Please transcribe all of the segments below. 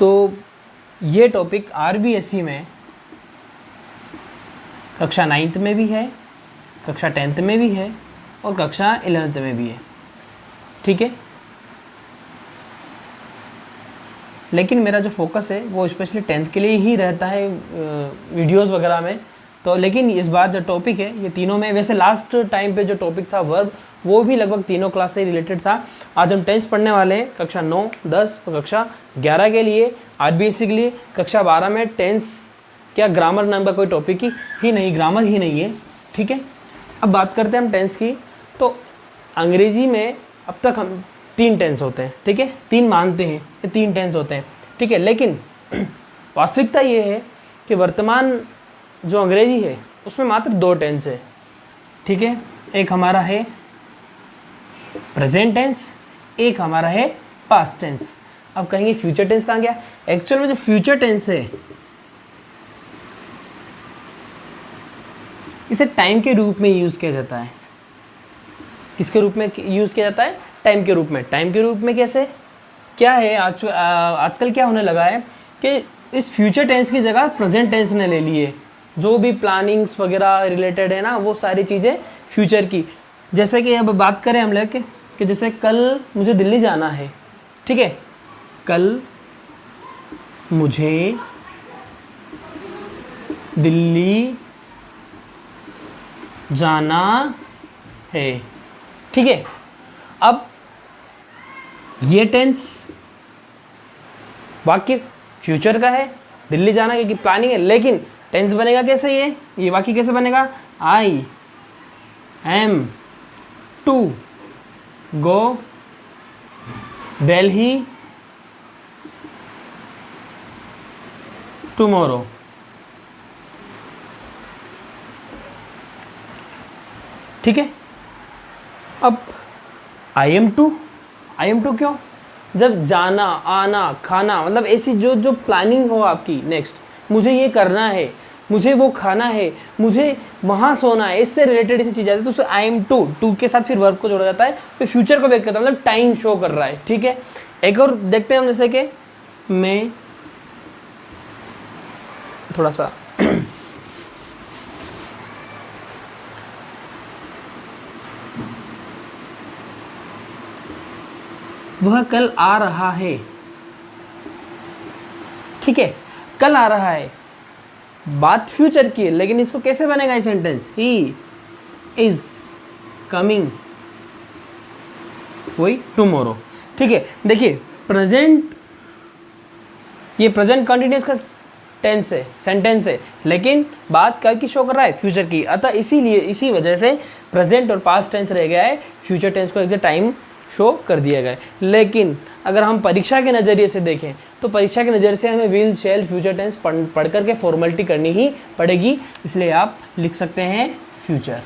तो ये topic RBSC में कक्षा 9th में भी है, कक्षा 10th में भी है और कक्षा 11th में भी है, ठीक है। लेकिन मेरा जो फोकस है वो स्पेशली 10th के लिए ही रहता है वीडियोस वगैरह में। तो लेकिन इस बार जो टॉपिक है ये तीनों में, वैसे लास्ट टाइम पे जो टॉपिक था वर्ब वो भी लगभग तीनों क्लास से रिलेटेड था। आज हम टेंस पढ़ने वाले हैं कक्षा 9, 10 और कक्षा 11 के लिए, आरबीएससी के लिए। कक्षा 12 में टेंस क्या ग्रामर नाम का कोई टॉपिक ही नहीं, ग्रामर ही नहीं है, ठीक है। अब बात करते हैं हम टेंस की। तो अंग्रेजी में अब तक हम 3 टेंस होते हैं, ठीक है, 3 मानते हैं ये 3 टेंस होते हैं, ठीक है। लेकिन वास्तविकता ये है कि वर्तमान जो अंग्रेजी है उसमें मात्र 2 टेंस है, ठीक है। एक हमारा है प्रेजेंट टेंस, एक हमारा है पास्ट टेंस। अब कहेंगे फ्यूचर टेंस कहाँ गया? एक्चुअल में जो फ्यूचर टेंस है इसे टाइम के रूप में यूज़ किया जाता है। किसके रूप में यूज़ किया जाता है? टाइम के रूप में। टाइम के रूप में कैसे? क्या है आजकल क्या होने लगा है कि इस फ्यूचर टेंस की जगह प्रेजेंट टेंस ने ले लिए। जो भी प्लानिंग्स वगैरह रिलेटेड है ना, वो सारी चीज़ें फ्यूचर की। जैसे कि अब बात करें हम लोग कि जैसे कल मुझे दिल्ली जाना है, ठीक है, कल मुझे दिल्ली जाना है, ठीक है। अब ये टेंस वाक्य फ्यूचर का है, दिल्ली जाना क्योंकि प्लानिंग है, लेकिन टेंस बनेगा कैसे? ये वाक्य कैसे बनेगा? I am to go Delhi tomorrow, ठीक है। अब आई एम टू क्यों? जब जाना, आना, खाना, मतलब ऐसी जो प्लानिंग हो आपकी, नेक्स्ट मुझे ये करना है, मुझे वो खाना है, मुझे वहाँ सोना है, इससे रिलेटेड ऐसी चीज़ आती है तो उससे आई एम टू के साथ फिर वर्ब को जोड़ा जाता है, तो फ्यूचर को व्यक्त करता है, मतलब टाइम शो कर रहा है, ठीक है। एक और देखते हैं हम, जैसे कि मैं थोड़ा सा वह कल आ रहा है, ठीक है, कल आ रहा है, बात फ्यूचर की है, लेकिन इसको कैसे बनेगा ये सेंटेंस? ही इज कमिंग वही टुमारो, ठीक है। देखिए प्रेजेंट, ये प्रेजेंट कंटिन्यूअस का टेंस है, सेंटेंस है, लेकिन बात कब की शो कर रहा है? फ्यूचर की। अतः इसीलिए इसी वजह से प्रेजेंट और पास्ट टेंस रह गया है, फ्यूचर टेंस को एक टाइम शो कर दिया गया है। लेकिन अगर हम परीक्षा के नज़रिए से देखें तो परीक्षा के नज़रिए से हमें विल, शैल, फ्यूचर टेंस पढ़ करके फॉर्मेलिटी करनी ही पड़ेगी, इसलिए आप लिख सकते हैं फ्यूचर,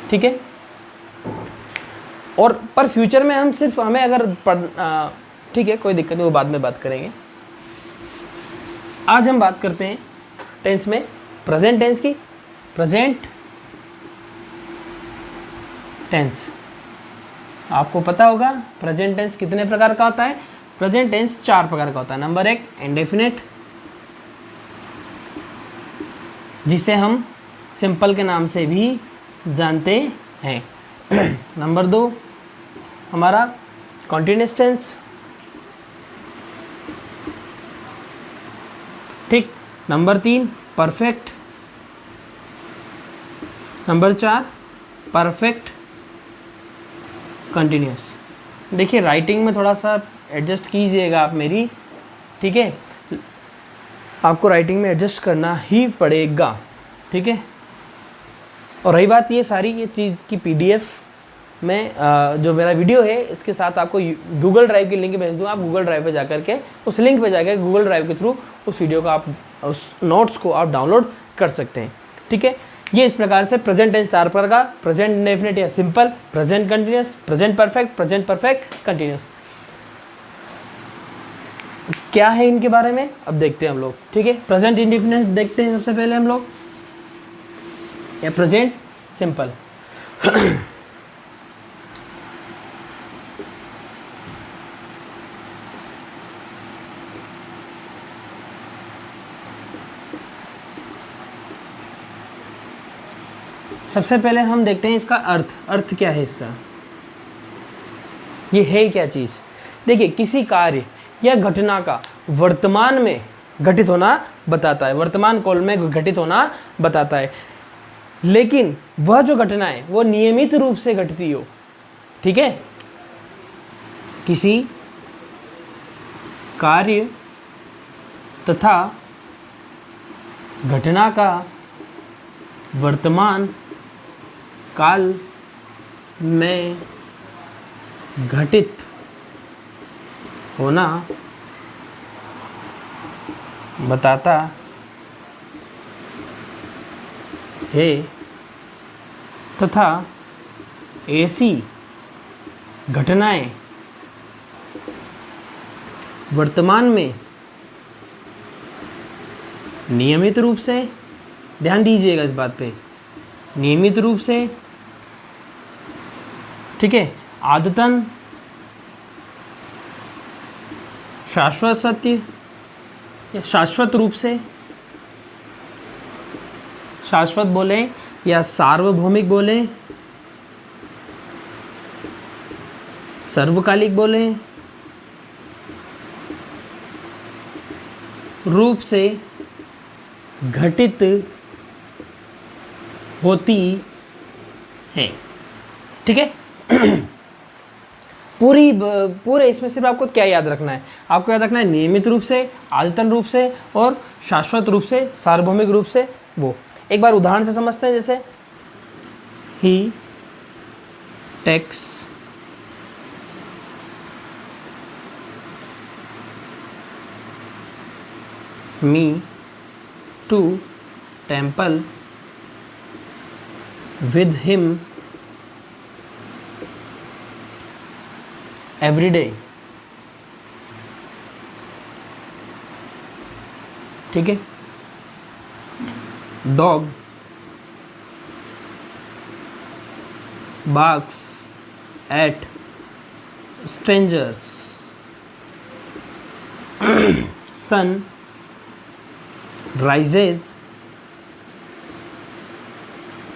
ठीक है। और पर फ्यूचर में हम सिर्फ हमें अगर ठीक है, कोई दिक्कत नहीं, वो बाद में बात करेंगे। आज हम बात करते हैं टेंस में प्रेजेंट टेंस की। प्रेजेंट टेंस आपको पता होगा प्रेजेंट टेंस कितने प्रकार का होता है? प्रेजेंट टेंस 4 प्रकार का होता है। नंबर 1 इंडेफिनिट, जिसे हम सिंपल के नाम से भी जानते हैं। नंबर 2 हमारा कॉन्टिन्यूअस टेंस, ठीक। Number 3 perfect. Number 4 perfect continuous. देखिए राइटिंग में थोड़ा सा एडजस्ट कीजिएगा आप मेरी, ठीक है, आपको राइटिंग में एडजस्ट करना ही पड़ेगा, ठीक है। और रही बात ये सारी ये चीज़ की पीडीएफ में जो मेरा वीडियो है इसके साथ आपको गूगल ड्राइव की लिंक भेज दूँ। आप गूगल ड्राइव पे जाकर के उस लिंक पे जाकर गूगल ड्राइव के थ्रू उस वीडियो का आप उस नोट्स को आप डाउनलोड कर सकते हैं, ठीक है। ये इस प्रकार से प्रेजेंट टेंस 4 प्रकार का, प्रेजेंट इंडेफिनिट या simple, present continuous, present perfect continuous. क्या है इनके बारे में अब देखते हैं हम लोग, ठीक है। प्रेजेंट इंडेफिनिट देखते हैं सबसे पहले हम लोग, या प्रेजेंट सिंपल। सबसे पहले हम देखते हैं इसका अर्थ। अर्थ क्या है इसका, ये है क्या चीज़। देखिए, किसी कार्य या घटना का वर्तमान में घटित होना बताता है, वर्तमान काल में घटित होना बताता है, लेकिन वह जो घटना है वो नियमित रूप से घटती हो। ठीक है, किसी कार्य तथा घटना का वर्तमान काल में घटित होना बताता है तथा ऐसी घटनाएं वर्तमान में नियमित रूप से, ध्यान दीजिएगा इस बात पे, नियमित रूप से, ठीक है, आदतन शाश्वत सत्य या शाश्वत रूप से, शाश्वत बोले या सार्वभौमिक बोले, सर्वकालिक बोले, रूप से घटित होती है। ठीक है, पूरे इसमें सिर्फ आपको क्या याद रखना है, आपको याद रखना है नियमित रूप से, आदतन रूप से और शाश्वत रूप से, सार्वभौमिक रूप से। वो एक बार उदाहरण से समझते हैं, जैसे ही takes me to temple with him every day. ठीक है, dog barks at strangers, sun rises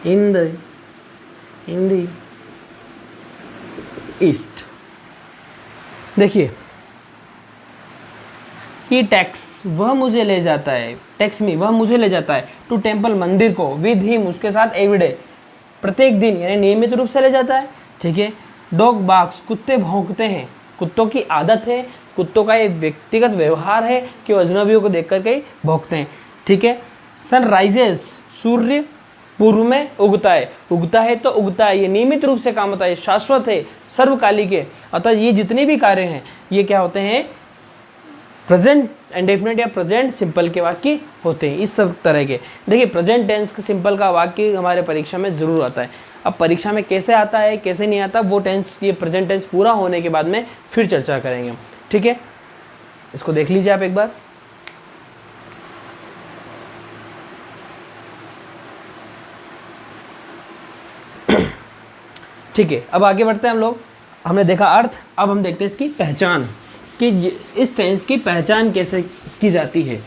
in the east। देखिए, कि टैक्स वह मुझे ले जाता है, टैक्स मी वह मुझे ले जाता है, टू टेम्पल मंदिर को, विद हिम उसके साथ, एवरीडे प्रत्येक दिन, यानी नियमित रूप से ले जाता है। ठीक है, डॉग बार्क्स कुत्ते भौंकते हैं, कुत्तों की आदत है, कुत्तों का ये व्यक्तिगत व्यवहार है कि वो अजनबियों को देख कर के भौंकते हैं। ठीक है, सन राइजेस सूर्य पूर्व में उगता है, उगता है तो उगता है, ये नियमित रूप से काम होता है, शाश्वत है, सर्वकालिक है। अतः ये जितने भी कार्य हैं ये क्या होते हैं, प्रेजेंट इंडेफिनिट या प्रेजेंट सिंपल के वाक्य होते हैं, इस सब तरह के। देखिए, प्रेजेंट टेंस सिंपल का वाक्य हमारे परीक्षा में ज़रूर आता है। अब परीक्षा में कैसे आता है कैसे नहीं आता, वो टेंस, ये प्रेजेंट टेंस पूरा होने के बाद में फिर चर्चा करेंगे हम। ठीक है, इसको देख लीजिए आप एक बार। ठीक है, अब आगे बढ़ते हैं हम लोग। हमने देखा अर्थ, अब हम देखते हैं इसकी पहचान, कि इस टेंस की पहचान कैसे की जाती है,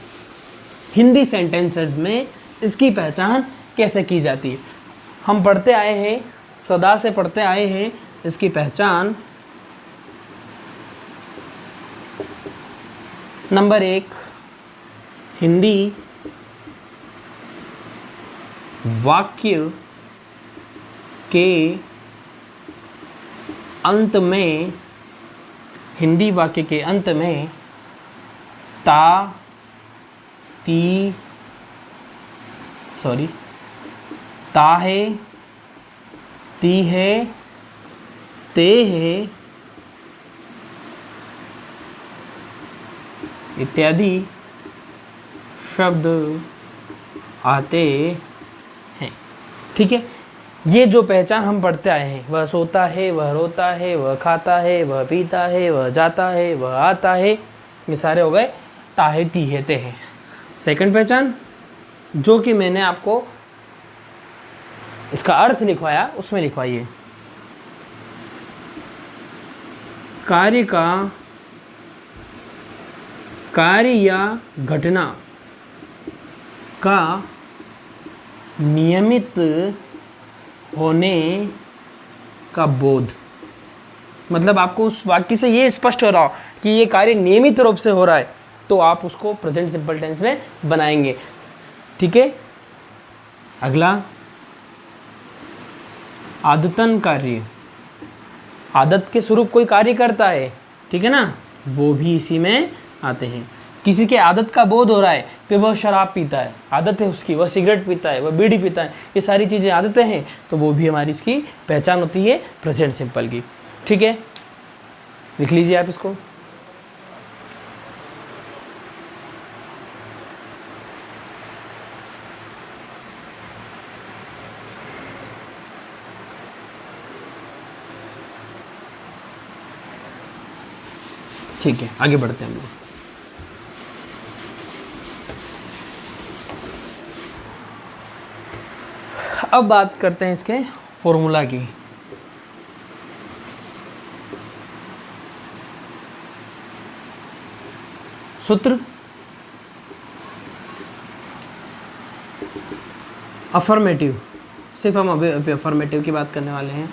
हिंदी सेंटेंसेस में इसकी पहचान कैसे की जाती है। हम पढ़ते आए हैं, सदा से पढ़ते आए हैं इसकी पहचान। नंबर 1, हिंदी वाक्य के अंत में, हिंदी वाक्य के अंत में ता, ती, ता है, ती है, ते है इत्यादि शब्द आते हैं। ठीक है, ये जो पहचान हम पढ़ते आए हैं, वह सोता है, वह रोता है, वह खाता है, वह पीता है, वह जाता है, वह आता है, ये सारे हो गए ताहे, ती है, ते है। सेकंड पहचान जो कि मैंने आपको इसका अर्थ लिखवाया, उसमें लिखवाइए, कार्य का, कार्य या घटना का नियमित होने का बोध, मतलब आपको उस वाक्य से ये स्पष्ट हो रहा हो कि ये कार्य नियमित रूप से हो रहा है, तो आप उसको प्रेजेंट सिंपल टेंस में बनाएंगे। ठीक है, अगला आदतन कार्य, आदत के स्वरूप कोई कार्य करता है, ठीक है ना, वो भी इसी में आते हैं। किसी के आदत का बोध हो रहा है कि वह शराब पीता है, आदत है उसकी, वह सिगरेट पीता है, वह बीड़ी पीता है, ये सारी चीज़ें आदतें हैं, तो वो भी हमारी इसकी पहचान होती है प्रेजेंट सिंपल की। ठीक है, लिख लीजिए आप इसको। ठीक है, आगे बढ़ते हैं हम लोग। अब बात करते हैं इसके फॉर्मूला की। सूत्र अफर्मेटिव, सिर्फ हम अभी अफर्मेटिव की बात करने वाले हैं।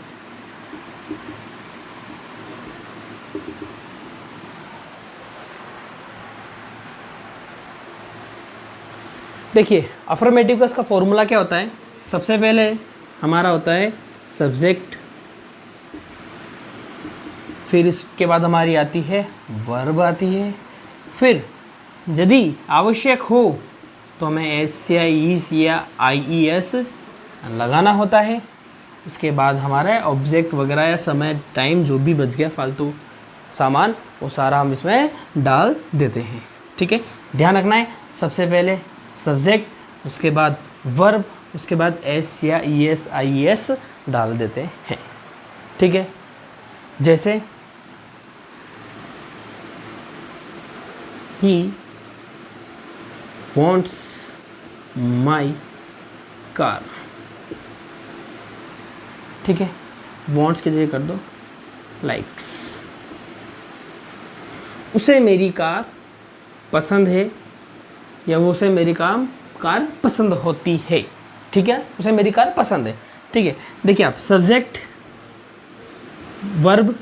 देखिए अफर्मेटिव का इसका फॉर्मूला क्या होता है, सबसे पहले हमारा होता है सब्जेक्ट, फिर इसके बाद हमारी आती है वर्ब आती है, फिर यदि आवश्यक हो तो हमें एस या ईस या IES लगाना होता है। इसके बाद हमारा ऑब्जेक्ट वगैरह या समय टाइम जो भी बच गया फालतू सामान, वो सारा हम इसमें डाल देते हैं। ठीक है, ध्यान रखना है, सबसे पहले सब्जेक्ट, उसके बाद वर्ब, उसके बाद एस या ES IES डाल देते हैं। ठीक है, जैसे ही wants my car, ठीक है, wants की जगह कर दो likes, उसे मेरी कार पसंद है या वो उसे मेरी कार पसंद होती है। ठीक है, उसे मेरी कार पसंद है। ठीक है, देखिए आप सब्जेक्ट वर्ब,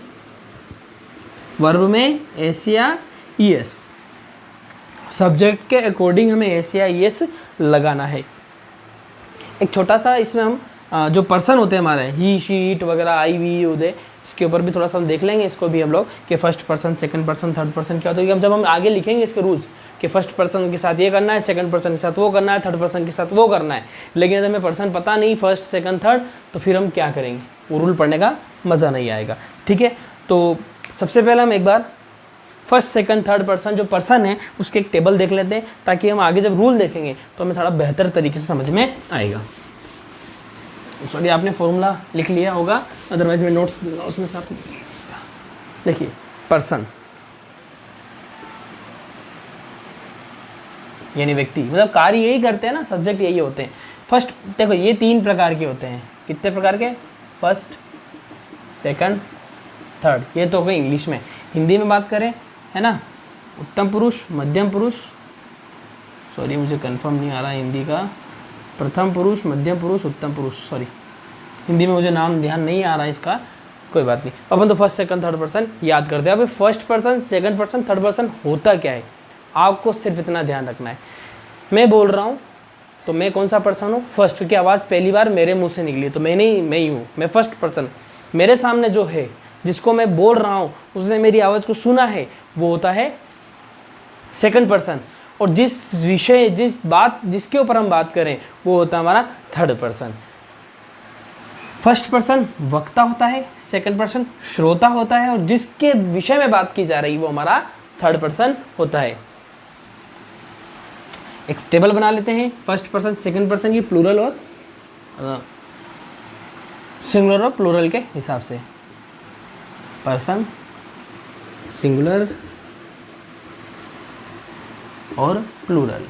वर्ब में एस या ES, सब्जेक्ट के अकॉर्डिंग हमें एस या ES लगाना है। एक छोटा सा इसमें हम जो पर्सन होते हैं हमारे, ही शी इट वगैरह, आई वी उदय, इसके ऊपर भी थोड़ा सा हम देख लेंगे इसको भी हम लोग कि first person, second person, third person क्या होता है। जब हम आगे लिखेंगे इसके रूल्स कि फर्स्ट पर्सन के साथ ये करना है, सेकंड पर्सन के साथ वो करना है, थर्ड पर्सन के साथ वो करना है, लेकिन अगर हमें पर्सन पता नहीं फर्स्ट सेकंड थर्ड, तो फिर हम क्या करेंगे, वो रूल पढ़ने का मज़ा नहीं आएगा। ठीक है, तो सबसे पहले हम एक बार फर्स्ट सेकंड थर्ड पर्सन जो पर्सन है उसके एक टेबल देख लेते हैं, ताकि हम आगे जब रूल देखेंगे तो हमें थोड़ा बेहतर तरीके से समझ में आएगा। सॉरी, आपने फॉर्मूला लिख लिया होगा, अदरवाइज मैं नोट्स उसमें से आप देखिए। पर्सन यानी व्यक्ति, मतलब कार्य यही करते हैं ना, सब्जेक्ट यही होते हैं। फर्स्ट देखो ये 3 प्रकार के होते हैं, कितने प्रकार के, फर्स्ट सेकंड थर्ड, ये तो कोई इंग्लिश में। हिंदी में बात करें है ना, उत्तम पुरुष, मध्यम पुरुष, सॉरी मुझे कंफर्म नहीं आ रहा हिंदी का, प्रथम पुरुष, मध्यम पुरुष, उत्तम पुरुष, सॉरी हिंदी में मुझे नाम ध्यान नहीं आ रहा है इसका, कोई बात नहीं। अपन तो फर्स्ट सेकंड थर्ड पर्सन याद करते हैं। अब first person, second person, third person होता क्या है, आपको सिर्फ इतना ध्यान रखना है। मैं बोल रहा हूँ तो मैं कौन सा पर्सन हूँ, फर्स्ट, क्योंकि आवाज़ पहली बार मेरे मुंह से निकली तो मैं ही हूँ, मैं फर्स्ट पर्सन। मेरे सामने जो है जिसको मैं बोल रहा हूँ उसने मेरी आवाज़ को सुना है, वो होता है सेकंड पर्सन। और जिस विषय, जिसके ऊपर हम बात करें वो होता है हमारा थर्ड पर्सन। फर्स्ट पर्सन वक्ता होता है, सेकंड पर्सन श्रोता होता है, और जिसके विषय में बात की जा रही वो हमारा थर्ड पर्सन होता है। एक टेबल बना लेते हैं फर्स्ट पर्सन सेकंड पर्सन की प्लूरल और सिंगुलर और प्लूरल के हिसाब से। पर्सन, सिंगुलर और प्लूरल।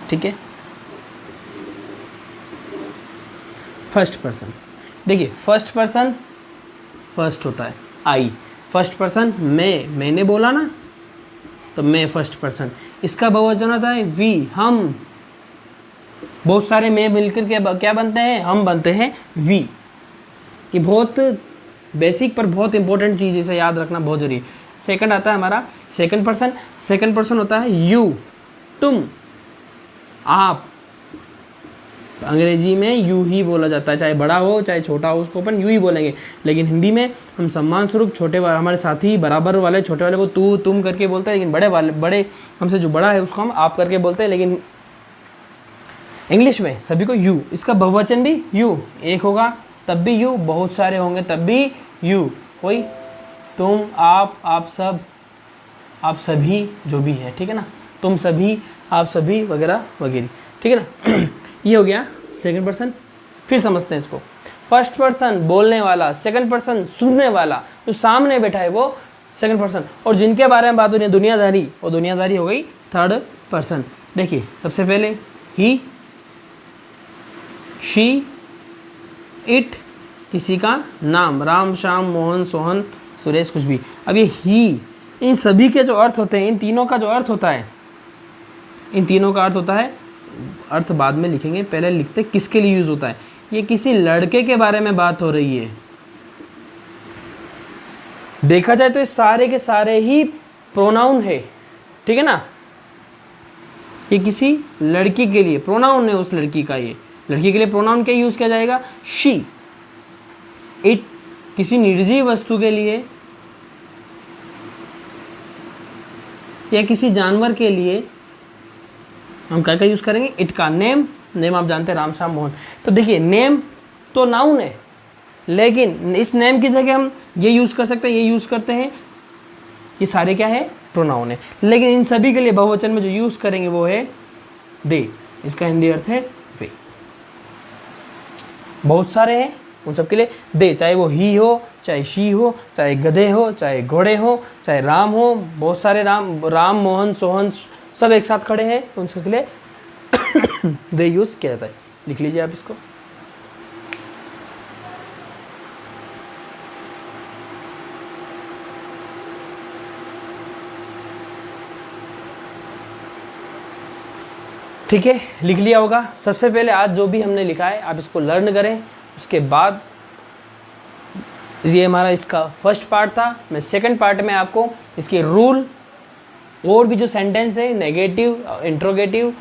ठीक है, फर्स्ट पर्सन, देखिए फर्स्ट पर्सन फर्स्ट होता है आई, फर्स्ट पर्सन मैंने बोला ना तो मैं फर्स्ट पर्सन। इसका बहुवचन होता है वी, हम, बहुत सारे में मिलकर के क्या बनते हैं, हम बनते हैं वी। कि बहुत बेसिक पर बहुत इंपॉर्टेंट चीज़, इसे याद रखना बहुत जरूरी है। सेकंड आता है हमारा सेकंड पर्सन। सेकंड पर्सन होता है यू, तुम, आप। अंग्रेजी में यू ही बोला जाता है, चाहे बड़ा हो चाहे छोटा हो, उसको अपन यू ही बोलेंगे। लेकिन हिंदी में हम सम्मान स्वरूप छोटे वाले, हमारे साथी बराबर वाले छोटे वाले को तू तुम करके बोलते हैं, लेकिन बड़े हमसे जो बड़ा है उसको हम आप करके बोलते हैं। लेकिन इंग्लिश में सभी को यू। इसका बहुवचन भी यू, एक होगा तब भी यू, बहुत सारे होंगे तब भी यू। कोई तुम, आप सब, आप सभी, जो भी है, ठीक है ना, तुम सभी, आप सभी वगैरह वगैरह, ठीक है ना। ये हो गया सेकंड पर्सन। फिर समझते हैं इसको। फर्स्ट पर्सन बोलने वाला, सेकंड पर्सन सुनने वाला, जो सामने बैठा है वो सेकंड पर्सन। और जिनके बारे में बात हो रही है दुनियादारी, वो दुनियादारी हो गई थर्ड पर्सन। देखिए सबसे पहले ही, शी, इट, किसी का नाम, राम, श्याम, मोहन, सोहन, सुरेश, कुछ भी। अब ये ही, इन सभी के जो अर्थ होते हैं, इन तीनों का जो अर्थ होता है, इन तीनों का अर्थ होता है, अर्थ बाद में लिखेंगे, पहले लिखते किसके लिए यूज होता है। ये किसी लड़के के बारे में बात हो रही है। देखा जाए तो ये सारे के सारे ही प्रोनाउन है, ठीक है ना। ये किसी लड़की के लिए प्रोनाउन है, उस लड़की का, ये लड़की के लिए प्रोनाउन क्या यूज किया जाएगा, शी। इट किसी निर्जीव वस्तु के लिए या किसी जानवर के लिए हम क्या क्या यूज करेंगे, इट का। नेम, नेम आप जानते हैं, राम, श्याम, मोहन। तो देखिए नेम तो नाउन है, लेकिन इस नेम की जगह हम ये यूज कर सकते हैं, ये यूज करते हैं, ये सारे क्या है, प्रोनाउन है। लेकिन इन सभी के लिए बहुवचन में जो यूज करेंगे वो है दे। इसका हिंदी अर्थ है वे। बहुत सारे हैं, उन सब के लिए दे, चाहे वो ही हो, चाहे शी हो, चाहे गधे हो, चाहे घोड़े हो, चाहे राम हो, बहुत सारे राम, मोहन, सोहन सब एक साथ खड़े हैं, उन सबके लिए दे यूज किया जाता है। लिख लीजिए आप इसको। ठीक है, लिख लिया होगा। सबसे पहले आज जो भी हमने लिखा है आप इसको लर्न करें। उसके बाद ये हमारा इसका फर्स्ट पार्ट था। मैं सेकंड पार्ट में आपको इसके रूल और भी जो सेंटेंस है, नेगेटिव, इंट्रोगेटिव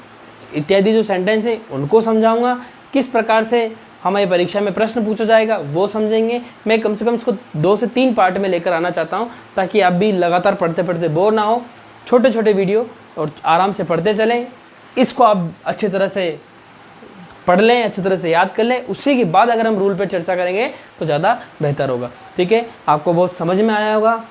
इत्यादि जो सेंटेंस है उनको समझाऊंगा। किस प्रकार से हमारी परीक्षा में प्रश्न पूछा जाएगा वो समझेंगे। मैं कम से कम इसको 2 से 3 पार्ट में लेकर आना चाहता हूँ, ताकि आप भी लगातार पढ़ते पढ़ते बोर ना हो। छोटे छोटे वीडियो और आराम से पढ़ते चलें। इसको आप अच्छी तरह से पढ़ लें, अच्छी तरह से याद कर लें। उसी के बाद अगर हम रूल पर चर्चा करेंगे तो ज़्यादा बेहतर होगा। ठीक है, आपको बहुत समझ में आया होगा।